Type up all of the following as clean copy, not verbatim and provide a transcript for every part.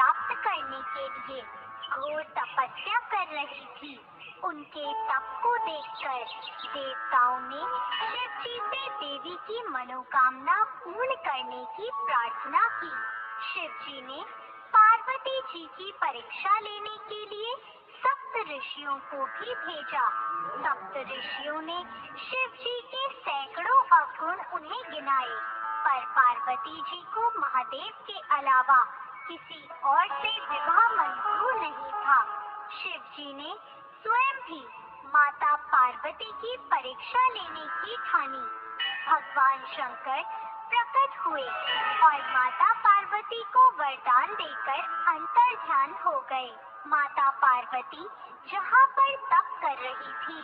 प्राप्त करने के लिए घोर तपस्या कर रही थी। उनके तप को देखकर देवताओं ने शिव जी से देवी की मनोकामना पूर्ण करने की प्रार्थना की। शिव जी ने पार्वती जी की परीक्षा लेने के लिए सप्त ऋषियों को भी भेजा। सप्त ऋषियों ने शिव जी के सैकड़ों अवगुण उन्हें गिनाए, पर पार्वती जी को महादेव के अलावा किसी और से विवाह मंजूर नहीं था। शिव जी ने स्वयं भी माता पार्वती की परीक्षा लेने की ठानी। भगवान शंकर प्रकट हुए और माता पार्वती को वरदान देकर अंतर्ध्यान हो गए। माता पार्वती जहाँ पर तप कर रही थी,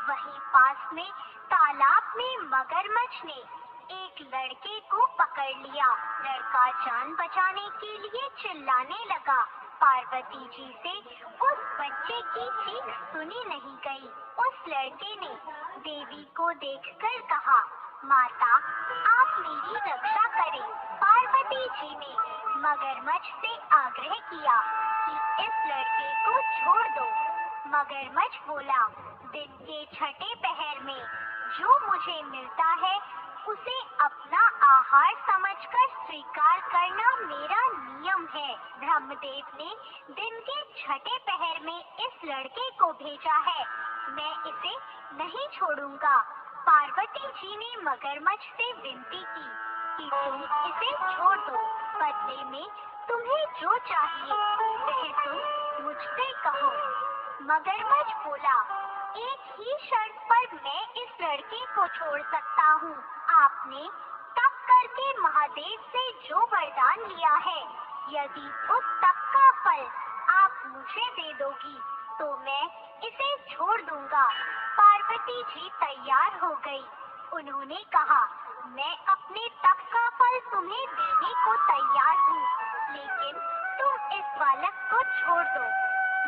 वहीं पास में तालाब में मगरमच्छ ने एक लड़के को पकड़ लिया। लड़का जान बचाने के लिए चिल्लाने लगा। पार्वती जी से उस बच्चे की चीख सुनी नहीं गई। उस लड़के ने देवी को देखकर कहा, माता आप मेरी रक्षा करें। पार्वती जी ने मगरमच्छ से आग्रह किया कि इस लड़के को छोड़ दो। मगरमच्छ बोला, दिन के छठे पहर में जो मुझे मिलता है उसे अपना आहार समझकर स्वीकार करना मेरा नियम है। ब्रह्मदेव ने दिन के छठे पहर में इस लड़के को भेजा है, मैं इसे नहीं छोड़ूंगा। पार्वती जी ने मगरमच्छ से विनती की कि तुम इसे छोड़ दो, बदले में तुम्हें जो चाहिए वह तुम मुझसे कहो। मगरमच्छ बोला, एक ही शर्त पर मैं इस लड़के को छोड़ सकता हूँ। आपने तप करके महादेव से जो वरदान लिया है, यदि उस तप का फल आप मुझे दे दोगी तो मैं इसे छोड़ दूंगा। पार्वती जी तैयार हो गई। उन्होंने कहा, मैं अपने तप का फल तुम्हें देने को तैयार हूँ, लेकिन तुम इस बालक को छोड़ दो।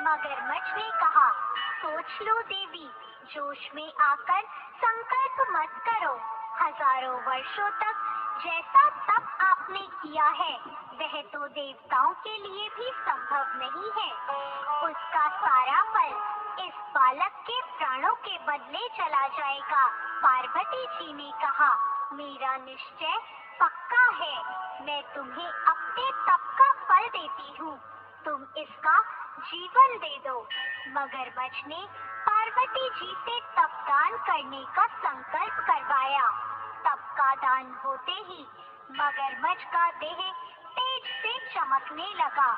मगरमच्छ ने कहा, सोच लो देवी, जोश में आकर संकल्प मत करो। हजारों वर्षों तक जैसा तप आपने किया है वह तो देवताओं के लिए भी संभव नहीं है। उसका सारा फल इस बालक के प्राणों के बदले चला जाएगा। पार्वती जी ने कहा, मेरा निश्चय पक्का है, मैं तुम्हें अपने तप का फल देती हूँ, तुम इसका जीवन दे दो। मगरमच्छ ने पार्वती जी से तप दान करने का संकल्प करवाया। तप का दान होते ही मगरमच्छ का देह तेज से चमकने लगा।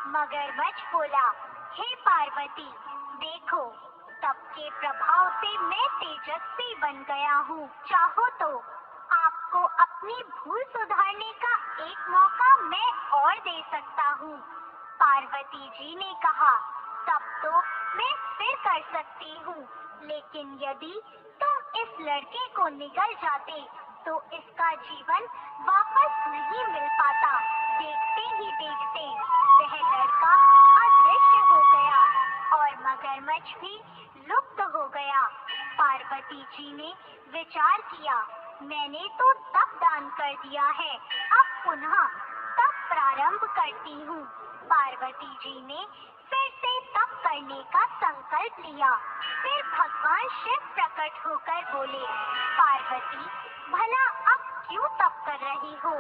मगरमच्छ बोला, हे पार्वती, देखो तप के प्रभाव से मैं तेजस्वी बन गया हूँ। चाहो तो आपको अपनी भूल सुधारने का एक मौका मैं और दे सकता हूँ। पार्वती जी ने कहा, तब तो मैं फिर कर सकती हूँ, लेकिन यदि तुम इस लड़के को निगल जाते तो इसका जीवन वापस नहीं मिल पाता। देखते ही देखते वह लड़का अदृश्य हो गया और मगरमच्छ भी लुप्त हो गया। पार्वती जी ने विचार किया, मैंने तो तप दान कर दिया है, अब पुनः तप प्रारंभ करती हूँ। पार्वती जी ने फिर से तप करने का संकल्प लिया। फिर भगवान शिव प्रकट होकर बोले, पार्वती भला अब क्यों तप कर रही हो?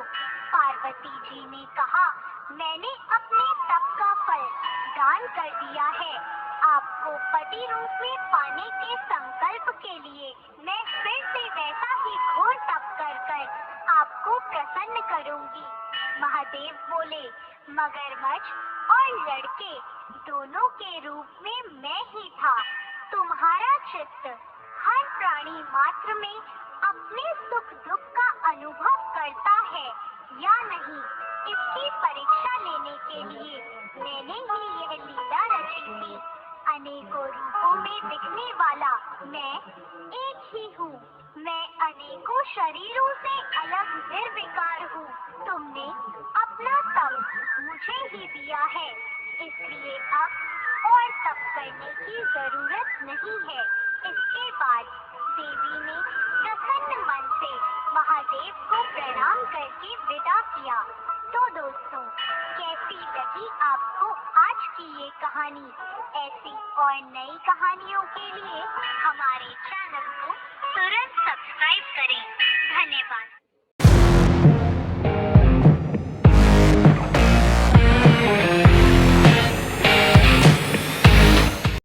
पार्वती जी ने कहा, मैंने अपने तप का फल दान कर दिया है। आपको पति रूप में पाने के संकल्प के लिए मैं फिर से वैसा ही घोर तप कर आपको प्रसन्न करूंगी। महादेव बोले, मगरमच्छ और लड़के दोनों के रूप में मैं ही था। तुम्हारा चित्त हर प्राणी मात्र में अपने सुख दुख का अनुभव करता है या नहीं, इसकी परीक्षा लेने के लिए मैंने ही यह लीला रची थी। अनेकों रूपों में दिखने वाला मैं एक ही हूँ। मैं अनेकों शरीरों से अलग निर्विकार हूँ। तुमने अपना तप मुझे ही दिया है, इसलिए अब और तप करने की जरूरत नहीं है। इसके बाद देवी ने प्रसन्न मन से महादेव को प्रणाम करके विदा किया। तो दोस्तों, कैसी लगी आपको आज की ये कहानी? ऐसी और नई कहानियों के लिए हमारे चैनल को तुरंत सब्सक्राइब करें। धन्यवाद।